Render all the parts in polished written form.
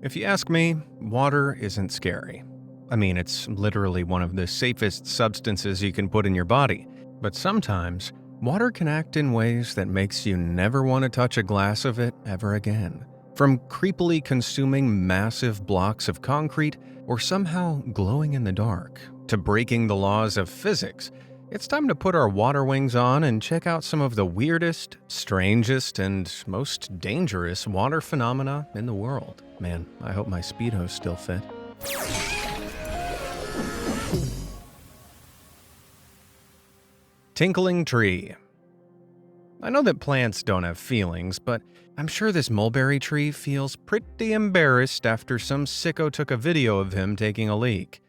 If you ask me, water isn't scary. I mean, it's literally one of the safest substances you can put in your body. But sometimes, water can act in ways that makes you never want to touch a glass of it ever again. From creepily consuming massive blocks of concrete or somehow glowing in the dark, to breaking the laws of physics, it's time to put our water wings on and check out some of the weirdest, strangest, and most dangerous water phenomena in the world. Man, I hope my Speedos still fit. Tinkling tree. I know that plants don't have feelings, but I'm sure this mulberry tree feels pretty embarrassed after some sicko took a video of him taking a leak.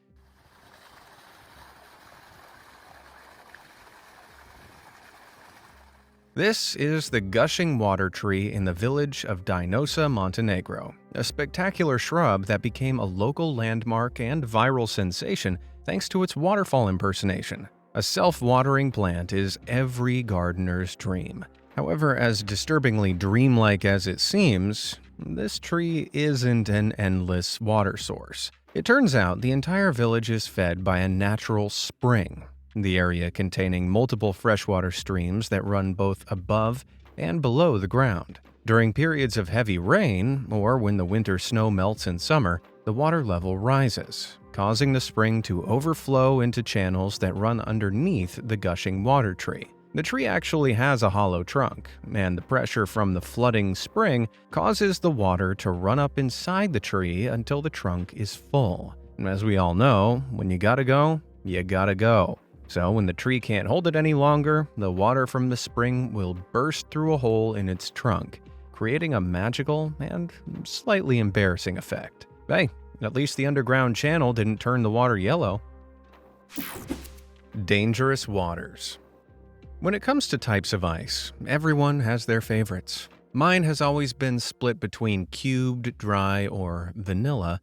This is the gushing water tree in the village of Dinosa, Montenegro, a spectacular shrub that became a local landmark and viral sensation thanks to its waterfall impersonation. A self-watering plant is every gardener's dream. However, as disturbingly dreamlike as it seems, this tree isn't an endless water source. It turns out the entire village is fed by a natural spring, the area containing multiple freshwater streams that run both above and below the ground. During periods of heavy rain, or when the winter snow melts in summer, the water level rises, causing the spring to overflow into channels that run underneath the gushing water tree. The tree actually has a hollow trunk, and the pressure from the flooding spring causes the water to run up inside the tree until the trunk is full. As we all know, when you gotta go, you gotta go. So when the tree can't hold it any longer, the water from the spring will burst through a hole in its trunk, creating a magical and slightly embarrassing effect. Hey, at least the underground channel didn't turn the water yellow. Dangerous waters. When it comes to types of ice, everyone has their favorites. Mine has always been split between cubed, dry, or vanilla,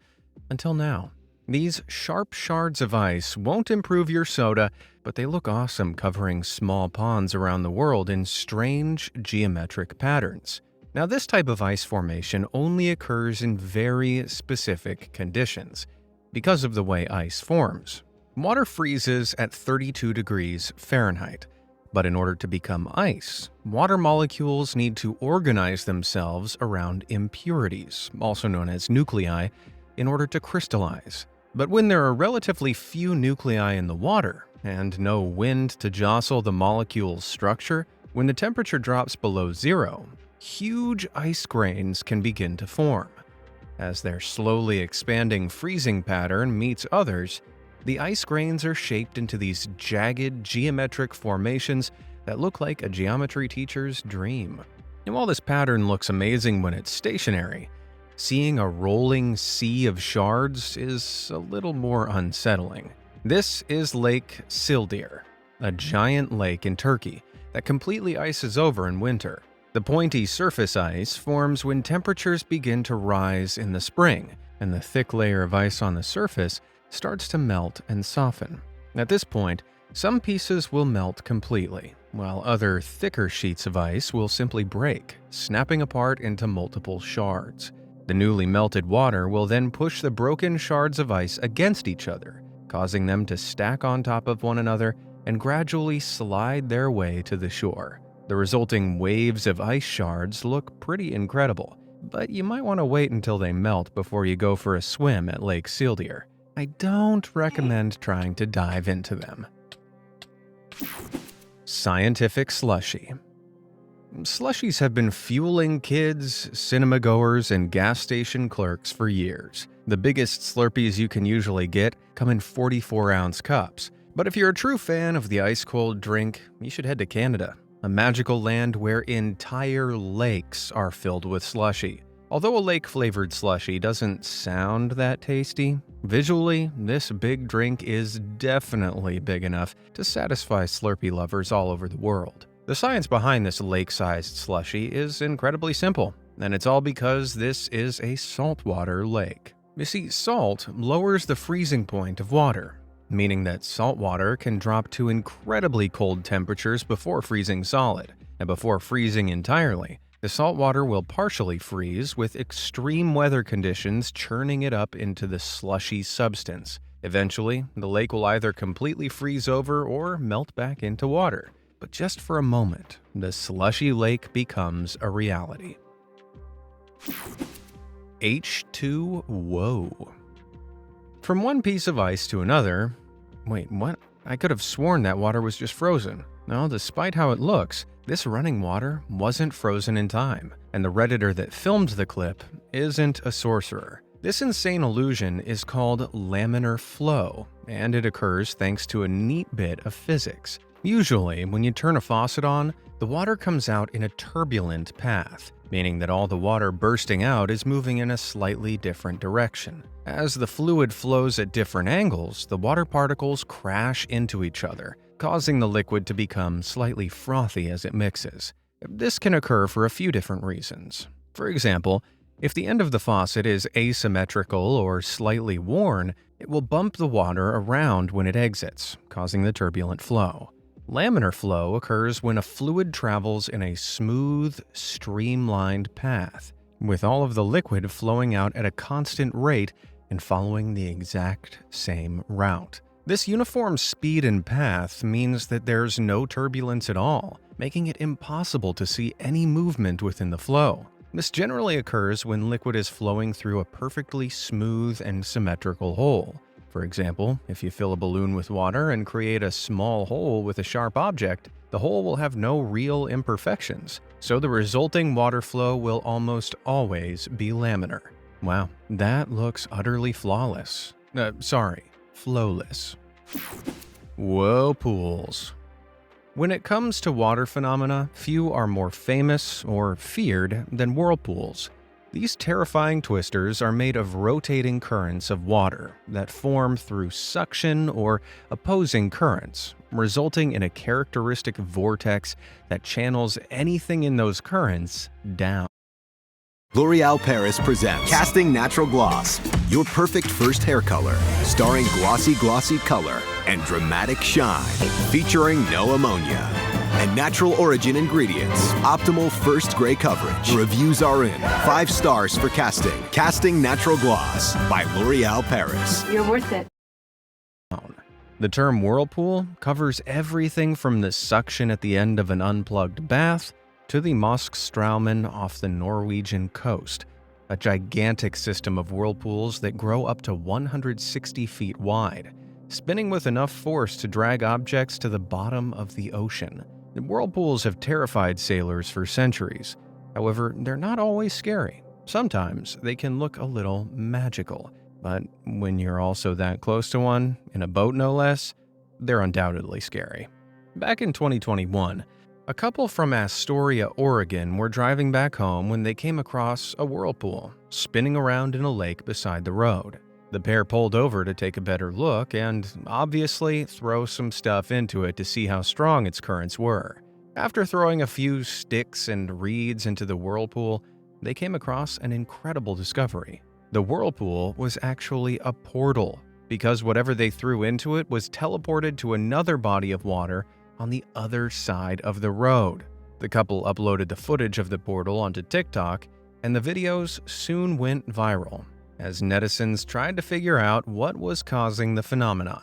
until now. These sharp shards of ice won't improve your soda, but they look awesome covering small ponds around the world in strange geometric patterns. Now, this type of ice formation only occurs in very specific conditions because of the way ice forms. Water freezes at 32 degrees Fahrenheit, but in order to become ice, water molecules need to organize themselves around impurities, also known as nuclei, in order to crystallize. But when there are relatively few nuclei in the water, and no wind to jostle the molecule's structure, when the temperature drops below zero, huge ice grains can begin to form. As their slowly expanding freezing pattern meets others, the ice grains are shaped into these jagged geometric formations that look like a geometry teacher's dream. And while this pattern looks amazing when it's stationary, seeing a rolling sea of shards is a little more unsettling. This is Lake Sildir, a giant lake in Turkey that completely ices over in winter. The pointy surface ice forms when temperatures begin to rise in the spring, and the thick layer of ice on the surface starts to melt and soften. At this point, some pieces will melt completely, while other thicker sheets of ice will simply break, snapping apart into multiple shards. The newly melted water will then push the broken shards of ice against each other, causing them to stack on top of one another and gradually slide their way to the shore. The resulting waves of ice shards look pretty incredible, but you might want to wait until they melt before you go for a swim at Lake Sildir. I don't recommend trying to dive into them. Scientific slushie. Slushies have been fueling kids, cinema-goers, and gas station clerks for years. The biggest Slurpees you can usually get come in 44-ounce cups. But if you're a true fan of the ice-cold drink, you should head to Canada, a magical land where entire lakes are filled with slushie. Although a lake-flavored slushie doesn't sound that tasty, visually, this big drink is definitely big enough to satisfy Slurpee lovers all over the world. The science behind this lake-sized slushie is incredibly simple, and it's all because this is a saltwater lake. You see, salt lowers the freezing point of water, meaning that salt water can drop to incredibly cold temperatures before freezing solid, and before freezing entirely, The salt water will partially freeze, with extreme weather conditions churning it up into the slushy substance. Eventually, the lake will either completely freeze over or melt back into water. But just for a moment, the slushy lake becomes a reality. H2O. From one piece of ice to another. Wait, what? I could have sworn that water was just frozen. No, despite how it looks, this running water wasn't frozen in time, and the Redditor that filmed the clip isn't a sorcerer. This insane illusion is called laminar flow, and it occurs thanks to a neat bit of physics. Usually, when you turn a faucet on, the water comes out in a turbulent path, meaning that all the water bursting out is moving in a slightly different direction. As the fluid flows at different angles, the water particles crash into each other, causing the liquid to become slightly frothy as it mixes. This can occur for a few different reasons. For example, if the end of the faucet is asymmetrical or slightly worn, it will bump the water around when it exits, causing the turbulent flow. Laminar flow occurs when a fluid travels in a smooth, streamlined path, with all of the liquid flowing out at a constant rate and following the exact same route. This uniform speed and path means that there's no turbulence at all, making it impossible to see any movement within the flow. This generally occurs when liquid is flowing through a perfectly smooth and symmetrical hole. For example, if you fill a balloon with water and create a small hole with a sharp object, the hole will have no real imperfections, so the resulting water flow will almost always be laminar. Wow, that looks utterly flawless. Flowless. Whirlpools. When it comes to water phenomena, few are more famous or feared than whirlpools. These terrifying twisters are made of rotating currents of water that form through suction or opposing currents, resulting in a characteristic vortex that channels anything in those currents down. L'Oréal Paris presents Casting Natural Gloss, your perfect first hair color, starring glossy color and dramatic shine, featuring no ammonia and natural origin ingredients, optimal first gray coverage. Reviews are in. 5 stars for casting. Casting Natural Gloss by L'Oréal Paris. You're worth it. The term whirlpool covers everything from the suction at the end of an unplugged bath to the Moskstraumen off the Norwegian coast, a gigantic system of whirlpools that grow up to 160 feet wide, spinning with enough force to drag objects to the bottom of the ocean. The whirlpools have terrified sailors for centuries. However, they're not always scary. Sometimes they can look a little magical, but when you're also that close to one, in a boat no less, they're undoubtedly scary. Back in 2021, a couple from Astoria, Oregon were driving back home when they came across a whirlpool spinning around in a lake beside the road. The pair pulled over to take a better look and obviously throw some stuff into it to see how strong its currents were. After throwing a few sticks and reeds into the whirlpool, they came across an incredible discovery. The whirlpool was actually a portal, because whatever they threw into it was teleported to another body of water on the other side of the road. The couple uploaded the footage of the portal onto TikTok, and the videos soon went viral, as netizens tried to figure out what was causing the phenomenon.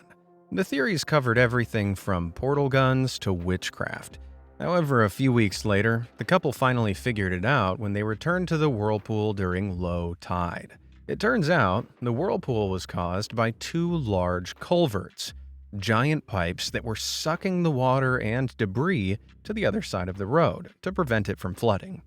The theories covered everything from portal guns to witchcraft. However, a few weeks later, the couple finally figured it out when they returned to the whirlpool during low tide. It turns out the whirlpool was caused by 2 large culverts, giant pipes that were sucking the water and debris to the other side of the road to prevent it from flooding.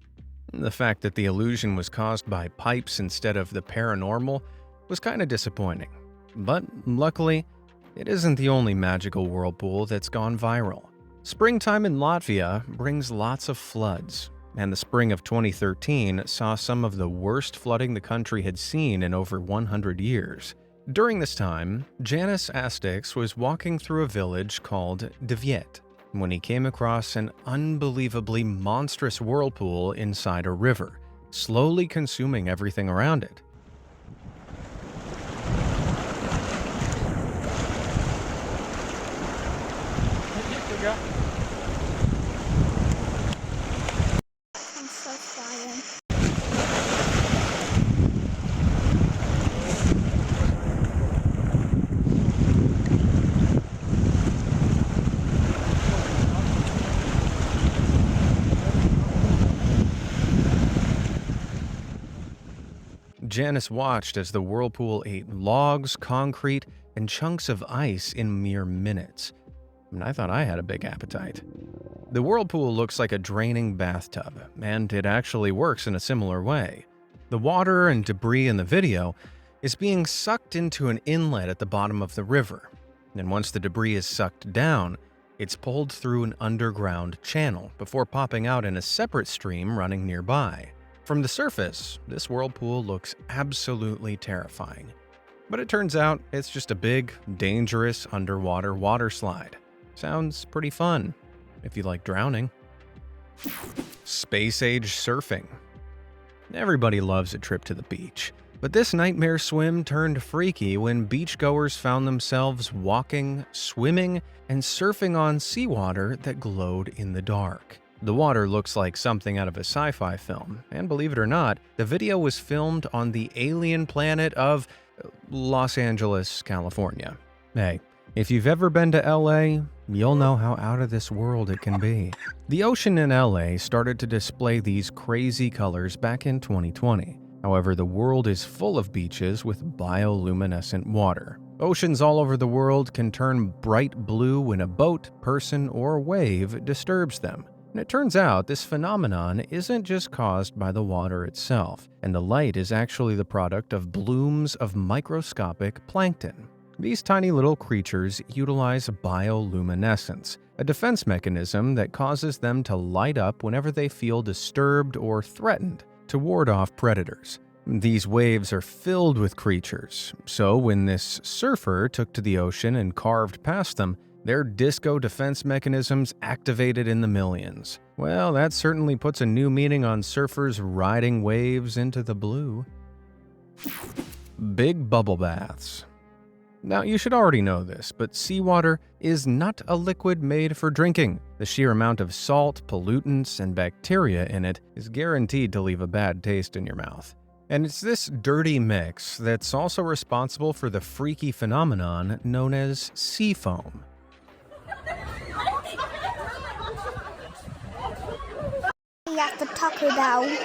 The fact that the illusion was caused by pipes instead of the paranormal was kind of disappointing. But luckily, it isn't the only magical whirlpool that's gone viral. Springtime in Latvia brings lots of floods, and the spring of 2013 saw some of the worst flooding the country had seen in over 100 years. During this time, Janis Astix was walking through a village called Dviet when he came across an unbelievably monstrous whirlpool inside a river, slowly consuming everything around it. I'm so sorry. Janice watched as the whirlpool ate logs, concrete, and chunks of ice in mere minutes. And I thought I had a big appetite. The whirlpool looks like a draining bathtub, and it actually works in a similar way. The water and debris in the video is being sucked into an inlet at the bottom of the river, and once the debris is sucked down, it's pulled through an underground channel before popping out in a separate stream running nearby. From the surface, this whirlpool looks absolutely terrifying. But it turns out it's just a big, dangerous underwater water slide. Sounds pretty fun, if you like drowning. Space-age surfing. Everybody loves a trip to the beach, but this nightmare swim turned freaky when beachgoers found themselves walking, swimming, and surfing on seawater that glowed in the dark. The water looks like something out of a sci-fi film, and believe it or not, the video was filmed on the alien planet of Los Angeles, California. Hey, if you've ever been to LA, you'll know how out of this world it can be. The ocean in LA started to display these crazy colors back in 2020. However, the world is full of beaches with bioluminescent water. Oceans all over the world can turn bright blue when a boat, person, or wave disturbs them. And it turns out this phenomenon isn't just caused by the water itself, and the light is actually the product of blooms of microscopic plankton. These tiny little creatures utilize bioluminescence, a defense mechanism that causes them to light up whenever they feel disturbed or threatened to ward off predators. These waves are filled with creatures, so when this surfer took to the ocean and carved past them, their disco defense mechanisms activated in the millions. Well, that certainly puts a new meaning on surfers riding waves into the blue. Big bubble baths. Now, you should already know this, but seawater is not a liquid made for drinking. The sheer amount of salt, pollutants, and bacteria in it is guaranteed to leave a bad taste in your mouth. And it's this dirty mix that's also responsible for the freaky phenomenon known as sea foam. At the Taco Bell.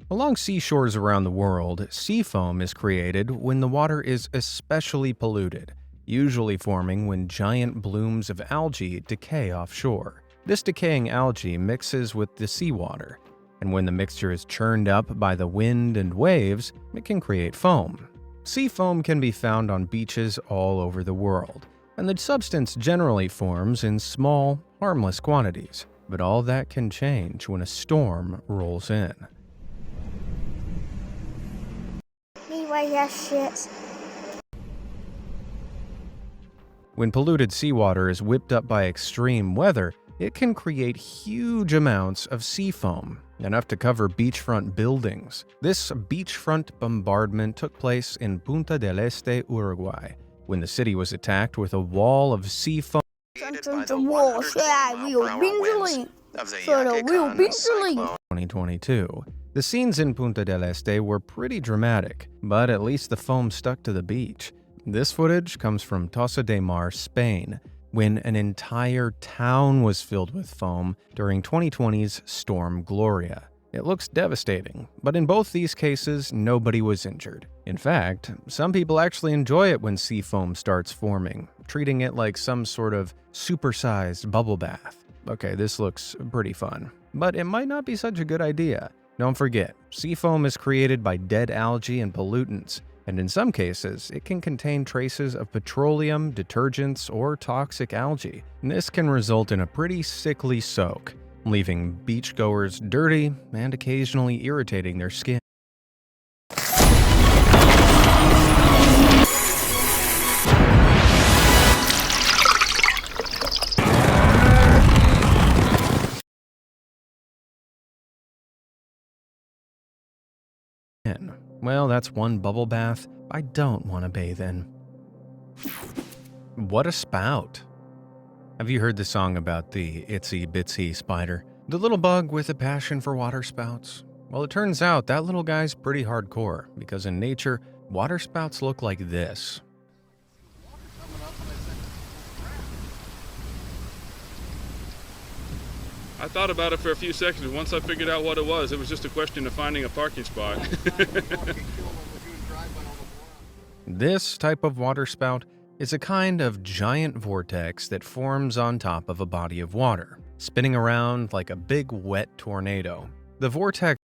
Along seashores around the world, sea foam is created when the water is especially polluted, usually forming when giant blooms of algae decay offshore. This decaying algae mixes with the seawater, and when the mixture is churned up by the wind and waves, it can create foam. Sea foam can be found on beaches all over the world, and the substance generally forms in small, harmless quantities. But all that can change when a storm rolls in. Anyway, that shit. When polluted seawater is whipped up by extreme weather, it can create huge amounts of sea foam, enough to cover beachfront buildings. This beachfront bombardment took place in Punta del Este, Uruguay, when the city was attacked with a wall of sea foam. The wall, real bingley. Of the For the real Yakutan bingley. cyclone. 2022. The scenes in Punta del Este were pretty dramatic, but at least the foam stuck to the beach. This footage comes from Tossa de Mar, Spain, when an entire town was filled with foam during 2020's Storm Gloria. It looks devastating, but in both these cases, nobody was injured. In fact, some people actually enjoy it when sea foam starts forming, treating it like some sort of supersized bubble bath. Okay, this looks pretty fun, but it might not be such a good idea. Don't forget, sea foam is created by dead algae and pollutants, and in some cases, it can contain traces of petroleum, detergents, or toxic algae. And this can result in a pretty sickly soak, leaving beachgoers dirty and occasionally irritating their skin. Well, that's one bubble bath I don't want to bathe in. What a spout! Have you heard the song about the itsy bitsy spider? The little bug with a passion for water spouts? Well, it turns out that little guy's pretty hardcore, because in nature, water spouts look like this. I thought about it for a few seconds, and once I figured out what it was just a question of finding a parking spot. This type of waterspout is a kind of giant vortex that forms on top of a body of water, spinning around like a big wet tornado. The vortex